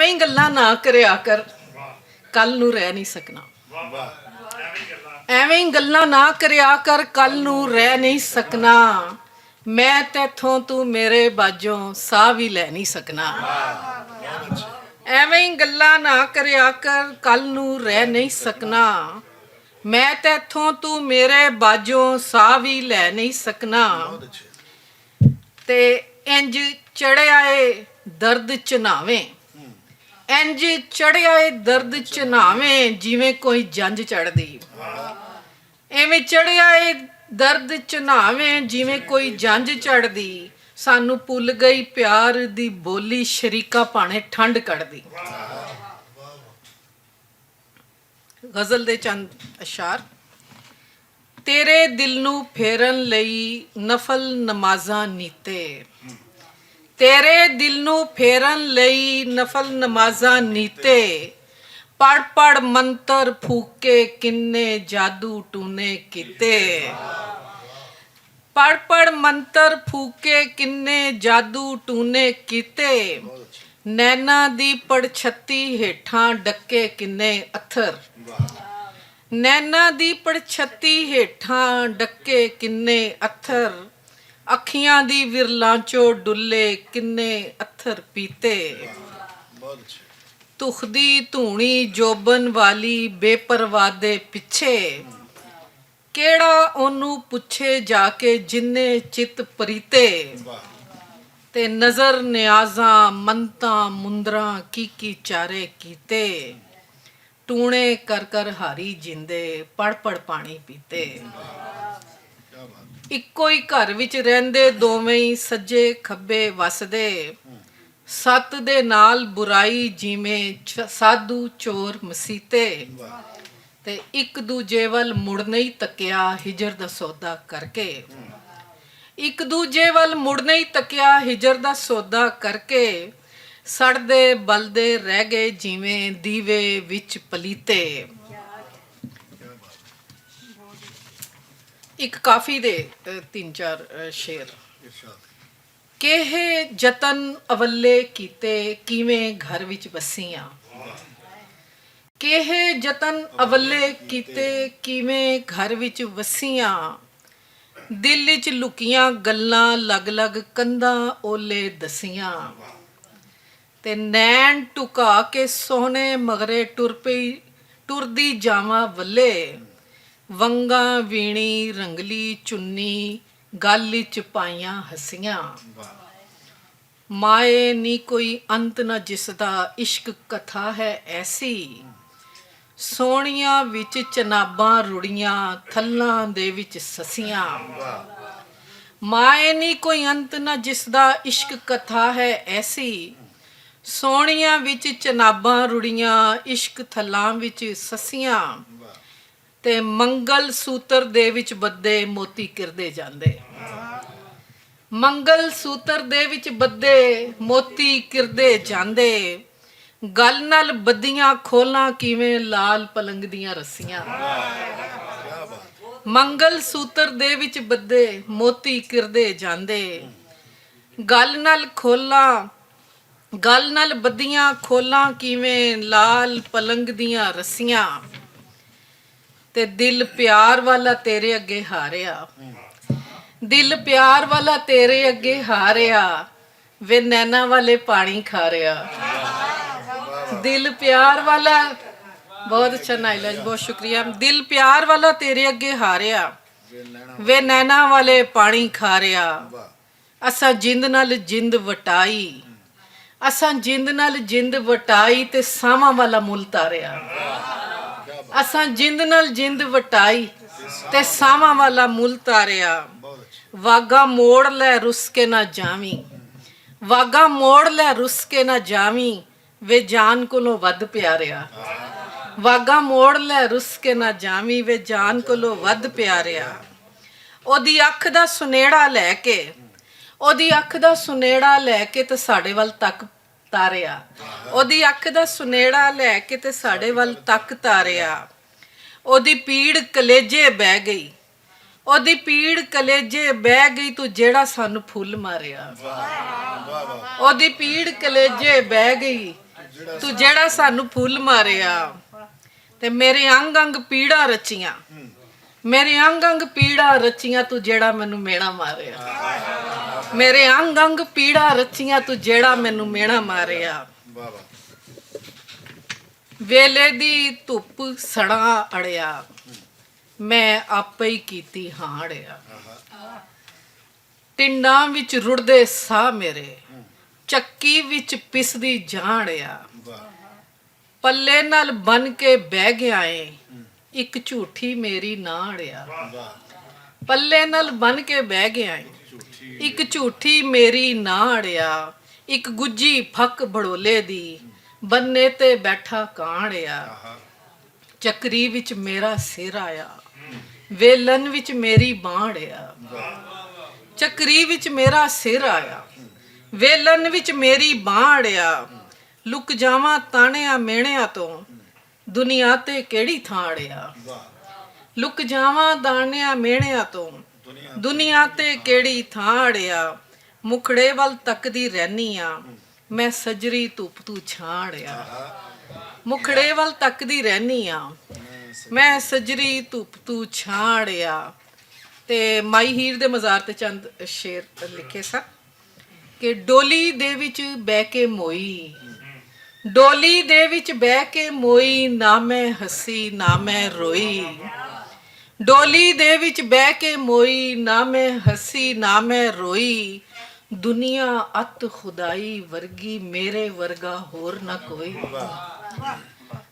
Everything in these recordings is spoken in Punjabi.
ਐਵੇਂ ਹੀ ਗੱਲਾਂ ਨਾ ਕਰਿਆ ਕਰ, ਕੱਲ ਨੂੰ ਰਹਿ ਨਹੀਂ ਸਕਣਾ। ਐਵੇਂ ਹੀ ਗੱਲਾਂ ਨਾ ਕਰਿਆ ਕਰ, ਕੱਲ ਨੂੰ ਰਹਿ ਨਹੀਂ ਸਕਣਾ। ਮੈਂ ਤੇਥੋਂ ਤੂੰ ਮੇਰੇ ਬਾਝੋਂ ਸਾਹ ਵੀ ਲੈ ਨਹੀਂ ਸਕਣਾ। ਐਵੇਂ ਹੀ ਗੱਲਾਂ ਨਾ ਕਰਿਆ ਕਰ, ਕੱਲ ਨੂੰ ਰਹਿ ਨਹੀਂ ਸਕਣਾ। ਮੈਂ ਤੇਥੋਂ ਤੂੰ ਮੇਰੇ ਬਾਝੋਂ ਸਾਹ ਵੀ ਲੈ ਨਹੀਂ ਸਕਣਾ। ਤੇ ਇੰਜ ਚੜਿਆ ਏ ਦਰਦ ਚਨਾਵੇਂ, ਇੰਜ ਚੜਿਆ ਏ ਦਰਦ ਚਨਾਵੇਂ, ਜਿਵੇਂ ਕੋਈ ਜੰਝ ਚੜਦੀ। ਐਵੇਂ ਚੜਿਆ ਏ ਦਰਦ ਚਨਾਵੇਂ, ਜਿਵੇਂ ਕੋਈ ਜੰਝ ਚੜਦੀ। ਸਾਨੂੰ ਭੁੱਲ ਗਈ ਪਿਆਰ ਦੀ ਬੋਲੀ, ਸ਼ਰੀਕਾ ਭਾਣੇ ਠੰਡ ਕੱਢਦੀ। ਗਜ਼ਲ ਦੇ ਚੰਦ ਅਸ਼ਾਰ। ਤੇਰੇ ਦਿਲ ਨੂੰ ਫੇਰਨ ਲਈ ਨਫਲ ਨਮਾਜ਼ਾਂ ਨੀਤੇ, ਤੇਰੇ ਦਿਲ ਨੂੰ ਫੇਰਨ ਲਈ ਨਫਲ ਨਮਾਜ਼ਾਂ ਨੀਤੇ। ਪੜ ਪੜ ਮੰਤਰ ਫੂਕੇ ਕਿੰਨੇ ਜਾਦੂ ਟੂਨੇ ਕੀਤੇ। ਪੜ ਪੜ ਮੰਤਰ ਫੂਕੇ ਕਿੰਨੇ ਜਾਦੂ ਟੂਨੇ ਕੀਤੇ। ਨੈਣਾ ਦੀ ਪੜਛੱਤੀ ਹੇਠਾਂ ਡੱਕੇ ਕਿੰਨੇ ਅੱਥਰ। ਨੈਣਾ ਦੀ ਪੜਛੱਤੀ ਹੇਠਾਂ ਡੱਕੇ ਕਿੰਨੇ ਅੱਥਰ। ਅੱਖੀਆਂ ਦੀ ਵਿਰਲਾਂ ਚੋਂ ਡੁੱਲੇ ਕਿੰਨੇ ਅੱਥਰ ਪੀਤੇ। ਤੁਖਦੀ ਧੂਣੀ ਜੋਬਨ ਵਾਲੀ ਬੇਪਰਵਾਹ ਦੇ ਪਿੱਛੇ, ਕਿਹੜਾ ਉਹਨੂੰ ਪੁੱਛੇ ਜਾ ਕੇ ਜਿੰਨੇ ਚਿੱਤ ਪਰੀਤੇ। ਤੇ ਨਜ਼ਰ ਨਿਆਜ਼ਾਂ ਮੰਤਾਂ ਮੁੰਦਰਾਂ ਕੀ ਚਾਰੇ ਕੀਤੇ। ਟੂਣੇ ਕਰ ਕਰ ਹਾਰੀ ਜਿੰਦੇ ਪੜ ਪੜ ਪਾਣੀ ਪੀਤੇ। ਇੱਕੋ ਹੀ ਘਰ ਵਿੱਚ ਰਹਿੰਦੇ ਦੋਵੇਂ ਹੀ ਸੱਜੇ ਖੱਬੇ ਵਸਦੇ। ਸੱਤ ਦੇ ਨਾਲ ਬੁਰਾਈ ਜਿਵੇਂ ਸਾਧੂ ਚੋਰ ਮਸੀਤੇ। ਤੇ ਇੱਕ ਦੂਜੇ ਵੱਲ ਮੁੜ ਨਹੀਂ ਤੱਕਿਆ ਹਿਜਰ ਦਾ ਸੌਦਾ ਕਰਕੇ। ਇੱਕ ਦੂਜੇ ਵੱਲ ਮੁੜ ਨਹੀਂ ਤੱਕਿਆ ਹਿਜਰ ਦਾ ਸੌਦਾ ਕਰਕੇ। ਸੜਦੇ ਬਲਦੇ ਰਹਿ ਗਏ ਜਿਵੇਂ ਦੀਵੇ ਵਿੱਚ ਪਲੀਤੇ। ਇੱਕ ਕਾਫੀ ਦੇ 3-4 ਸ਼ੇਰ। ਕਿਹੇ ਜਤਨ ਅਵੱਲੇ ਕੀਤੇ ਕਿਵੇਂ ਘਰ ਵਿੱਚ ਵਸੀਆਂ। ਕਿਹੇ ਜਤਨ ਅਵੱਲੇ ਕੀਤੇ ਕਿਵੇਂ ਘਰ ਵਿੱਚ ਵਸੀਆਂ। ਦਿਲ ਵਿੱਚ ਲੁਕੀਆਂ ਗੱਲਾਂ ਲੱਗ ਲੱਗ ਕੰਧਾਂ ਓਲੇ ਦਸੀਆਂ। ਤੇ ਨੈਣ ਟੁਕਾ ਕੇ ਸੋਹਣੇ ਮਗਰੇ ਟੁਰ ਪਈ ਟੁਰਦੀ ਜਾਵਾਂ ਵੱਲੇ। ਵੰਗਾਂ ਵੀਣੀ ਰੰਗਲੀ ਚੁੰਨੀ ਗਲ ਵਿੱਚ ਪਾਈਆਂ ਹੱਸੀਆਂ। ਮਾਏ ਨੀ ਕੋਈ ਅੰਤ ਨਾ ਜਿਸਦਾ ਇਸ਼ਕ ਕਥਾ ਹੈ ਐਸੀ। ਸੋਹਣੀਆਂ ਵਿੱਚ ਚਨਾਬਾਂ ਰੁੜੀਆਂ ਥੱਲਾਂ ਦੇ ਵਿੱਚ ਸਸੀਆਂ। ਮਾਏ ਨੀ ਕੋਈ ਅੰਤ ਨਾ ਜਿਸਦਾ ਇਸ਼ਕ ਕਥਾ ਹੈ ਐਸੀ। ਸੋਹਣੀਆਂ ਵਿੱਚ ਚਨਾਬਾਂ ਰੁੜੀਆਂ ਇਸ਼ਕ ਥੱਲਾਂ ਵਿੱਚ ਸਸੀਆਂ। ਤੇ ਮੰਗਲ ਸੂਤਰ ਦੇ ਵਿੱਚ ਬੱਧੇ ਮੋਤੀ ਕਿਰਦੇ ਜਾਂਦੇ। ਮੰਗਲ ਸੂਤਰ ਦੇ ਵਿੱਚ ਬੱਧੇ ਮੋਤੀ ਕਿਰਦੇ ਜਾਂਦੇ। ਗਲ ਨਾਲ ਬੱਧੀਆਂ ਖੋਲਾਂ ਕਿਵੇਂ ਲਾਲ ਪਲੰਗ ਦੀਆਂ ਰੱਸੀਆਂ। ਮੰਗਲ ਸੂਤਰ ਦੇ ਵਿੱਚ ਬੱਧੇ ਮੋਤੀ ਕਿਰਦੇ ਜਾਂਦੇ। ਗਲ ਨਾਲ ਖੋਲਾਂ ਗਲ ਨਾਲ ਬੱਧੀਆਂ ਖੋਲਾਂ ਕਿਵੇਂ ਲਾਲ ਪਲੰਗ ਦੀਆਂ ਰੱਸੀਆਂ। ਤੇ ਦਿਲ ਪਿਆਰ ਵਾਲਾ ਤੇਰੇ ਅੱਗੇ ਹਾਰਿਆ। ਦਿਲ ਪਿਆਰ ਵਾਲਾ ਤੇਰੇ ਅੱਗੇ ਹਾਰਿਆ। ਵੇ ਨੈਣਾ ਵਾਲੇ ਪਾਣੀ ਖਾ ਰਿਹਾ। ਦਿਲ ਪਿਆਰ ਵਾਲਾ ਬਹੁਤ ਅੱਛਾ ਨਾਇਲਜ, ਬਹੁਤ ਸ਼ੁਕਰੀਆ। ਦਿਲ ਪਿਆਰ ਵਾਲਾ ਤੇਰੇ ਅੱਗੇ ਹਾਰਿਆ। ਵੇ ਨੈਣਾ ਵਾਲੇ ਪਾਣੀ ਖਾ ਰਿਹਾ। ਅਸਾਂ ਜਿੰਦ ਨਾਲ ਜਿੰਦ ਵਟਾਈ। ਅਸਾਂ ਜਿੰਦ ਨਾਲ ਜਿੰਦ ਵਟਾਈ ਤੇ ਸਾਵਾਂ ਵਾਲਾ ਮੁੱਲ ਤਾਰਿਆ। ਅਸਾਂ ਜਿੰਦ ਨਾਲ ਜਿੰਦ ਵਟਾਈ ਤੇ ਸਾਵਾਂ ਵਾਲਾ ਮੁੱਲ ਤਾਰਿਆ। ਵਾਗਾ ਮੋੜ ਲੈ ਰੁੱਸ ਕੇ ਨਾ ਜਾਵੀਂ। ਵਾਗਾ ਮੋੜ ਲੈ ਰੁੱਸ ਕੇ ਨਾ ਜਾਵੀਂ। ਵੇ ਜਾਨ ਕੋਲੋਂ ਵੱਧ ਪਿਆਰਿਆ। ਵਾਗਾ ਮੋੜ ਲੈ ਰੁੱਸ ਕੇ ਨਾ ਜਾਵੀਂ। ਵੇ ਜਾਨ ਕੋਲੋਂ ਵੱਧ ਪਿਆਰਿਆ। ਉਹਦੀ ਅੱਖ ਦਾ ਸੁਨੇੜਾ ਲੈ ਕੇ, ਉਹਦੀ ਅੱਖ ਦਾ ਸੁਨੇੜਾ ਲੈ ਕੇ ਤੇ ਸਾਡੇ ਵੱਲ ਤੱਕ ਤਾਰਿਆ। ਉਹਦੀ ਅੱਖ ਦਾ ਸੁਨੇੜਾ ਲੈ ਕੇ ਤੇ ਸਾਡੇ ਵੱਲ ਤੱਕ ਤਾਰਿਆ। ਉਹਦੀ ਪੀੜ ਕਲੇਜੇ ਬਹਿ ਗਈ। ਉਹਦੀ ਪੀੜ ਕਲੇਜੇ ਬਹਿ ਗਈ ਤੂੰ ਜਿਹੜਾ ਸਾਨੂੰ ਫੁੱਲ ਮਾਰਿਆ। ਉਹਦੀ ਪੀੜ ਕਲੇਜੇ ਬਹਿ ਗਈ ਤੂੰ ਜਿਹੜਾ ਸਾਨੂੰ ਫੁੱਲ ਮਾਰਿਆ ਤੇ ਮੇਰੇ ਅੰਗ ਅੰਗ ਪੀੜਾ ਰਚੀਆਂ, ਮੇਰੇ ਅੰਗ ਅੰਗ ਪੀੜਾ ਰਚੀਆਂ, ਤੂੰ ਜਿਹੜਾ ਮੈਨੂੰ ਮੇਣਾ ਮਾਰਿਆ, ਮੇਰੇ ਅੰਗ ਅੰਗ ਪੀੜਾ ਰਚੀਆਂ, ਤੂੰ ਜਿਹੜਾ ਮੈਨੂੰ ਮੇਣਾ ਮਾਰਿਆ। ਵੇਲੇ ਦੀ ਧੁੱਪ ਸੜਾ ਅੜਿਆ, ਮੈਂ ਆਪੇ ਹੀ ਕੀਤੀ ਹਾੜਿਆ। ਟਿੰਡਾਂ ਵਿੱਚ ਰੁੜਦੇ ਸਾਹ ਮੇਰੇ, ਚੱਕੀ ਵਿੱਚ ਪਿਸਦੀ ਜਾਣਿਆ। ਪੱਲੇ ਨਾਲ ਬਨ ਕੇ ਬਹਿ ਗਿਆ ਏ, ਇੱਕ ਝੂਠੀ ਮੇਰੀ ਨਾੜਿਆ। ਪੱਲੇ ਨਾਲ ਬਨ ਕੇ ਬਹਿ ਗਿਆ ਏ, ਇੱਕ ਝੂਠੀ ਮੇਰੀ ਨਾੜਿਆ। ਇੱਕ ਗੁੱਜੀ ਫੱਕ ਬੜੋਲੇ ਦੀ, ਬੰਨੇ ਤੇ ਬੈਠਾ ਕਾਣਿਆ। ਚੱਕਰੀ ਵਿੱਚ ਮੇਰਾ ਸਿਰ ਆਇਆ, ਵੇਲਨ ਵਿੱਚ ਮੇਰੀ ਬਾਣਿਆ। ਚੱਕਰੀ ਵਿੱਚ ਮੇਰਾ ਸਿਰ ਆਇਆ, ਵੇਲਨ ਵਿੱਚ ਮੇਰੀ ਬਾਣਿਆ। ਲੁਕ ਜਾਵਾਂ ਤਾਣਿਆ ਮੇਣਿਆਂ ਤੋਂ, ਦੁਨੀਆ ਤੇ ਕਿਹੜੀ ਥਾੜਿਆ। ਲੁਕ ਜਾਵਾਂ ਤਾਣਿਆ ਮੇਣਿਆਂ ਤੋਂ, ਦੁਨੀਆ ਤੇ ਕਿਹੜੀ ਥਾੜਿਆ। ਮੁਖੜੇ ਵੱਲ ਤੱਕਦੀ ਰਹਿਨੀ ਆ, ਮੈਂ ਸਜਰੀ ਧੁੱਪ ਤੂੰ ਛਾੜਿਆ। ਮੁਖੜੇ ਵੱਲ ਤੱਕਦੀ ਰਹਿਨੀ ਆ, ਮੈਂ ਸਜਰੀ ਧੁੱਪ ਤੂੰ ਛਾੜਿਆ। ਤੇ ਮਾਈ ਹੀਰ ਦੇ ਮਜ਼ਾਰ ਤੇ ਚੰਦ ਸ਼ੇਰ ਲਿਖੇ ਸਨ ਕਿ ਡੋਲੀ ਦੇ ਵਿੱਚ ਬਹਿ ਕੇ ਮੋਈ, ਡੋਲੀ ਦੇ ਵਿੱਚ ਬਹਿ ਕੇ ਮੋਈ, ਨਾ ਮੈਂ ਹੱਸੀ ਨਾ ਮੈਂ ਰੋਈ। ਡੋਲੀ ਦੇ ਵਿੱਚ ਬਹਿ ਕੇ ਮੋਈ, ਨਾ ਮੈਂ ਹੱਸੀ ਨਾ ਮੈਂ ਰੋਈ। ਦੁਨੀਆ ਅਤ ਖੁਦਾਈ ਵਰਗੀ, ਮੇਰੇ ਵਰਗਾ ਹੋਰ ਨਾ ਕੋਈ।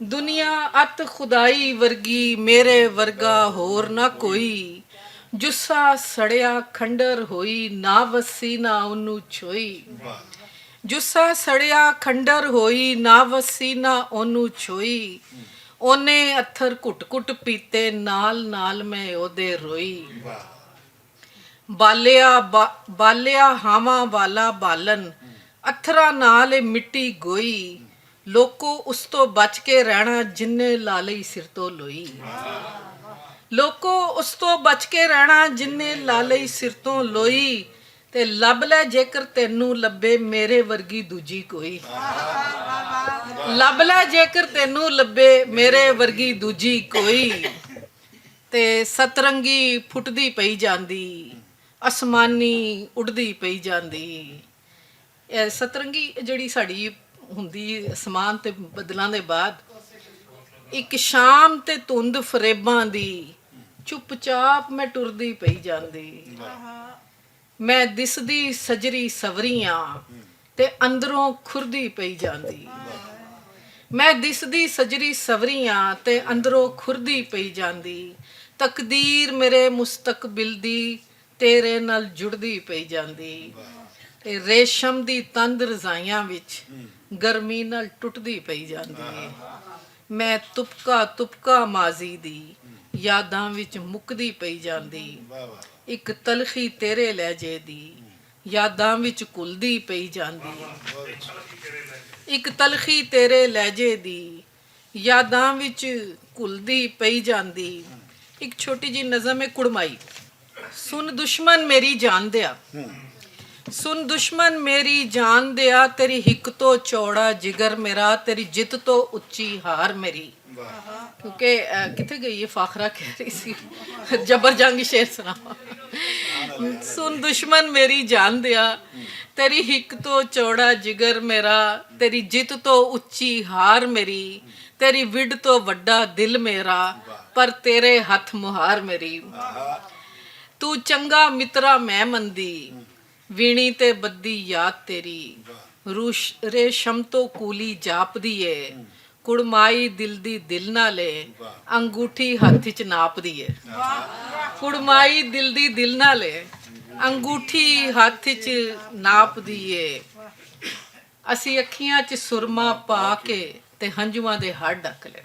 ਦੁਨੀਆ ਅਤ ਖੁਦਾਈ ਵਰਗੀ, ਮੇਰੇ ਵਰਗਾ ਹੋਰ ਨਾ ਕੋਈ। ਜੁੱਸਾ ਸੜਿਆ ਖੰਡਰ ਹੋਈ, ਨਾ ਵਸੀ ਨਾ ਉਹਨੂੰ ਛੋਈ। ਜੁੱਸਾ ਸੜਿਆ ਖੰਡਰ ਹੋਈ, ਨਾ ਵਸੀ ਨਾ ਉਹਨੂੰ ਛੋਈ। ਉਹਨੇ ਅੱਥਰ ਘੁੱਟ ਘੁੱਟ ਪੀਤੇ, ਨਾਲ ਨਾਲ ਮੈਂ ਉਹਦੇ ਰੋਈ। ਬਾਲਿਆ ਹਾਵਾਂ ਵਾਲਾ ਬਾਲਨ, ਅੱਥਰਾਂ ਨਾਲ ਇਹ ਮਿੱਟੀ ਗੋਈ। ਲੋਕੋ ਉਸ ਤੋਂ ਬਚ ਕੇ ਰਹਿਣਾ, ਜਿੰਨੇ ਲਾ ਲਈ ਸਿਰ ਤੋਂ ਲੋਈ। ਲੋਕੋ ਉਸ ਤੋਂ ਬਚ ਕੇ ਰਹਿਣਾ, ਜਿੰਨੇ ਲਾ ਲਈ ਸਿਰ ਤੋਂ ਲੋਈ। ਤੇ ਲੱਭ ਲੈ ਜੇਕਰ ਤੈਨੂੰ ਲੱਭੇ, ਮੇਰੇ ਵਰਗੀ ਦੂਜੀ ਕੋਈ। ਲੱਭ ਲੈ ਜੇਕਰ ਤੈਨੂੰ ਲੱਭੇ, ਮੇਰੇ ਵਰਗੀ ਦੂਜੀ ਕੋਈ। ਤੇ ਸਤਰੰਗੀ ਫੁੱਟਦੀ ਪਈ ਜਾਂਦੀ, ਅਸਮਾਨੀ ਉੱਡਦੀ ਪਈ ਜਾਂਦੀ। ਇਹ ਸਤਰੰਗੀ ਜਿਹੜੀ ਸਾਡੀ ਹੁੰਦੀ ਅਸਮਾਨ ਤੇ ਬੱਦਲਾਂ ਦੇ ਬਾਅਦ, ਇੱਕ ਸ਼ਾਮ ਤੇ ਧੁੰਦ ਫਰੇਬਾਂ ਦੀ, ਚੁੱਪਚਾਪ ਮੈਂ ਟੁਰਦੀ ਪਈ ਜਾਂਦੀ। ਮੈਂ ਦਿਸਦੀ ਸਜਰੀ ਸਵਰੀਆਂ, ਤੇ ਅੰਦਰੋਂ ਖੁਰਦੀ ਪਈ ਜਾਂਦੀ। ਮੈਂ ਦਿਸਦੀ ਸਜਰੀ ਸਵਰੀਆਂ, ਤੇ ਅੰਦਰੋਂ ਖੁਰਦੀ ਪਈ ਜਾਂਦੀ। ਤਕਦੀਰ ਮੇਰੇ ਮੁਸਤਕਬਿਲ ਦੀ, ਤੇਰੇ ਨਾਲ ਜੁੜਦੀ ਪਈ ਜਾਂਦੀ। ਤੇ ਰੇਸ਼ਮ ਦੀ ਤੰਦ ਰਜ਼ਾਈਆਂ ਵਿੱਚ, ਗਰਮੀ ਨਾਲ ਟੁੱਟਦੀ ਪਈ ਜਾਂਦੀ। ਮੈਂ ਤੁਪਕਾ ਤੁਪਕਾ ਮਾਜ਼ੀ ਦੀ, ਯਾਦਾਂ ਵਿੱਚ ਮੁੱਕਦੀ ਪਈ ਜਾਂਦੀ। ਇੱਕ ਤਲਖੀ ਤੇਰੇ ਲਹਿਜੇ ਦੀ, ਯਾਦਾਂ ਵਿੱਚ ਘੁਲਦੀ ਪਈ ਜਾਂਦੀ। ਇੱਕ ਤਲਖੀ ਤੇਰੇ ਲਹਿਜੇ ਦੀ, ਯਾਦਾਂ ਵਿੱਚ ਘੁਲਦੀ ਪਈ ਜਾਂਦੀ। ਇੱਕ ਛੋਟੀ ਜੀ ਨਜ਼ਮ ਹੈ ਕੁੜਮਾਈ। ਸੁਣ ਦੁਸ਼ਮਨ ਮੇਰੀ ਜਾਨ ਦਿਆ, ਸੁਣ ਦੁਸ਼ਮਨ ਮੇਰੀ ਜਾਨ ਦਿਆ, ਤੇਰੀ ਹਿੱਕ ਤੋਂ ਚੌੜਾ ਜਿਗਰ ਮੇਰਾ, ਤੇਰੀ ਜਿੱਤ ਤੋਂ ਉੱਚੀ ਹਾਰ ਮੇਰੀ। ਕਿਉਂਕਿ ਕਿੱਥੇ ਗਈ ਹੈ ਫਾਖਰਾ, ਕਹਿ ਰਹੀ ਸੀ ਜਬਰ ਜੰਗ ਸ਼ੇਰ ਸੁਣਾਵਾ। ਸੁਣ ਦੁਸ਼ਮਨ ਮੇਰੀ ਜਾਨ ਦਿਆ, ਤੇਰੀ ਹਿੱਕ ਤੋਂ ਚੌੜਾ ਜਿਗਰ ਮੇਰਾ, ਤੇਰੀ ਜਿੱਤ ਤੋਂ ਉੱਚੀ ਹਾਰ ਮੇਰੀ। ਤੇਰੀ ਵਿੱਢ ਤੋਂ ਵੱਡਾ ਦਿਲ ਮੇਰਾ, ਪਰ ਤੇਰੇ ਹੱਥ ਮੁਹਾਰ ਮੇਰੀ। ਤੂੰ ਚੰਗਾ ਮਿੱਤਰਾ ਮੈਂ ਮੰਦੀ, ਵੀਣੀ ਤੇ ਬੱਦੀ ਯਾਦ ਤੇਰੀ। ਰੇਸ਼ਮ ਤੋਂ ਕੂਲੀ ਜਾਪਦੀ ਏ, ਕੁੜਮਾਈ ਦਿਲ ਦੀ ਦਿਲ ਨਾਲ ਏ, ਅੰਗੂਠੀ ਹੱਥ 'ਚ ਨਾਪਦੀ ਏ। ਕੁੜਮਾਈ ਦਿਲ ਦੀ ਦਿਲ ਨਾਲ ਏ, ਅੰਗੂਠੀ ਹੱਥ 'ਚ ਨਾਪਦੀ ਏ। ਅਸੀਂ ਅੱਖੀਆਂ 'ਚ ਸੁਰਮਾ ਪਾ ਕੇ ਤੇ ਹੰਝੂਆਂ ਦੇ ਹੱਥ ਢੱਕ ਲੈ।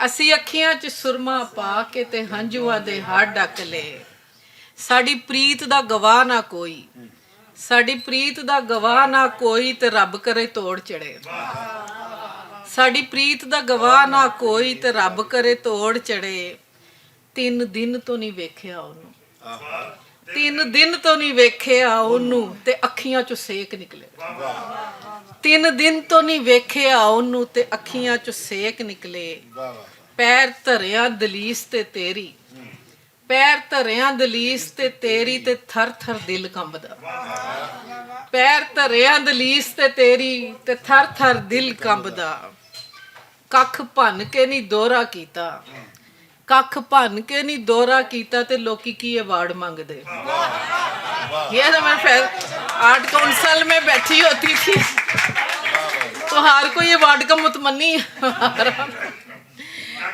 ਅਸੀਂ ਅੱਖੀਆਂ 'ਚ ਸੁਰਮਾ ਪਾ ਕੇ ਤੇ ਹੰਝੂਆਂ ਦੇ ਹੱਥ ਢੱਕ ਲੈ। ਸਾਡੀ ਪ੍ਰੀਤ ਦਾ ਗਵਾਹ ਨਾ ਕੋਈ, ਸਾਡੀ ਪ੍ਰੀਤ ਦਾ ਗਵਾਹ ਨਾ ਕੋਈ, ਤੇ ਰੱਬ ਕਰੇ ਤੋੜ ਚੜੇ। ਸਾਡੀ ਪ੍ਰੀਤ ਦਾ ਗਵਾਹ ਨਾ ਕੋਈ, ਤੇ ਰੱਬ ਕਰੇ ਤੋੜ ਚੜੇ। 3 ਦਿਨ ਤੋਂ ਨਹੀਂ ਵੇਖਿਆ ਉਹਨੂੰ, 3 ਦਿਨ ਤੋਂ ਨਹੀਂ ਵੇਖਿਆ ਉਹਨੂੰ ਤੇ ਅੱਖੀਆਂ ਚੋਂ ਸੇਕ ਨਿਕਲੇ। 3 ਦਿਨ ਤੋਂ ਨਹੀਂ ਵੇਖਿਆ ਉਹਨੂੰ ਤੇ ਅੱਖੀਆਂ ਚੋਂ ਸੇਕ ਨਿਕਲੇ। ਪੈਰ ਧਰਿਆ ਦਲੀਸ ਤੇ ਤੇਰੀ, ਪੈਰ ਧਰਿਆ ਦਲੀਸ ਤੇ ਤੇਰੀ ਤੇ ਥਰ ਥਰ ਦਿਲ ਕੰਬਦਾ। ਪੈਰ ਧਰਿਆ ਦਲੀਸ ਤੇ ਤੇਰੀ ਤੇ ਥਰ ਥਰ ਦਿਲ ਕੰਬਦਾ। ਕੱਖ ਭੰਨ ਕੇ ਨਹੀਂ ਦੋਹਰਾ ਕੀਤਾ, ਕੱਖ ਭੰਨ ਕੇ ਨਹੀਂ ਦੋਹਰਾ ਕੀਤਾ ਤੇ ਲੋਕੀ ਕੀ अवार्ड मांगते। ये तो मैं आर्ट काउंसिल में बैठी होती थी तो हर कोई अवार्ड का मुतमन्नी।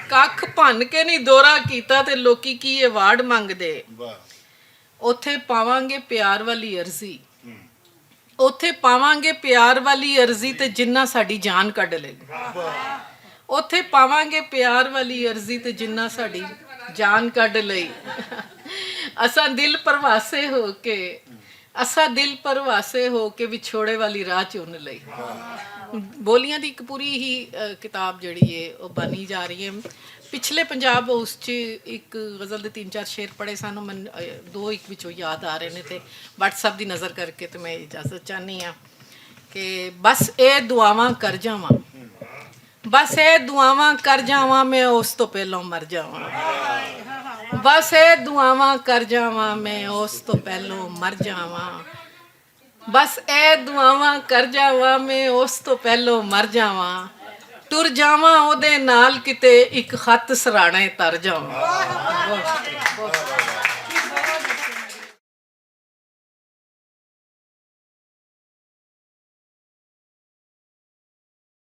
ਕੱਖ ਭੰਨ ਕੇ ਨਹੀਂ ਦੋਹਰਾ ਕੀਤਾ ਤੇ ਲੋਕੀ ਕੀ अवार्ड ਮੰਗਦੇ। ਉੱਥੇ ਪਾਵਾਂਗੇ ਪਿਆਰ ਵਾਲੀ ਅਰਜ਼ੀ, ਉੱਥੇ ਪਾਵਾਂਗੇ ਪਿਆਰ ਵਾਲੀ ਅਰਜ਼ੀ ਤੇ ਜਿੰਨਾ ਸਾਡੀ ਜਾਨ ਕੱਢ ਲੇ। ਉੱਥੇ ਪਾਵਾਂਗੇ ਪਿਆਰ ਵਾਲੀ ਅਰਜ਼ੀ ਤੇ ਜਿੰਨਾ ਸਾਡੀ ਜਾਨ ਕੱਢ ਲਈ। ਅਸਾਂ ਦਿਲ ਪਰਵਾਸੇ ਹੋ ਕੇ, ਅਸਾਂ ਦਿਲ ਪਰਵਾਸੇ ਹੋ ਕੇ ਵਿਛੋੜੇ ਵਾਲੀ ਰਾਹ ਚੁਣ ਲਈ। ਬੋਲੀਆਂ ਦੀ ਇੱਕ ਪੂਰੀ ਹੀ ਕਿਤਾਬ ਜਿਹੜੀ ਹੈ ਉਹ ਬਣੀ ਜਾ ਰਹੀ ਹੈ। ਪਿਛਲੇ ਪੰਜਾਬ ਉਸ 'ਚ ਇੱਕ ਗਜ਼ਲ ਦੇ 3-4 ਸ਼ੇਰ ਪੜ੍ਹੇ ਸਾਨੂੰ, ਮੈਨੂੰ 2 ਇੱਕ ਵਿੱਚੋਂ ਯਾਦ ਆ ਰਹੇ ਨੇ ਤੇ WhatsApp ਦੀ ਨਜ਼ਰ ਕਰਕੇ ਤੇ ਮੈਂ ਇਜਾਜ਼ਤ ਚਾਹੁੰਦੀ ਹਾਂ ਕਿ ਬਸ ਇਹ ਦੁਆਵਾਂ ਕਰ ਜਾਵਾਂ, ਬਸ ਇਹ ਦੁਆਵਾਂ ਕਰ ਜਾਵਾਂ ਮੈਂ ਉਸ ਤੋਂ ਪਹਿਲਾਂ ਮਰ ਜਾਵਾਂ। ਬਸ ਇਹ ਦੁਆਵਾਂ ਕਰ ਜਾਵਾਂ ਮੈਂ ਉਸ ਤੋਂ ਪਹਿਲਾਂ ਮਰ ਜਾਵਾਂ। ਬਸ ਇਹ ਦੁਆਵਾਂ ਕਰ ਜਾਵਾਂ ਮੈਂ ਉਸ ਤੋਂ ਪਹਿਲਾਂ ਮਰ ਜਾਵਾਂ। ਟੁਰ ਜਾਵਾਂ ਉਹਦੇ ਨਾਲ ਕਿਤੇ ਇੱਕ ਖੱਤ ਸਰਾਣੇ ਤਰ ਜਾਵਾਂ।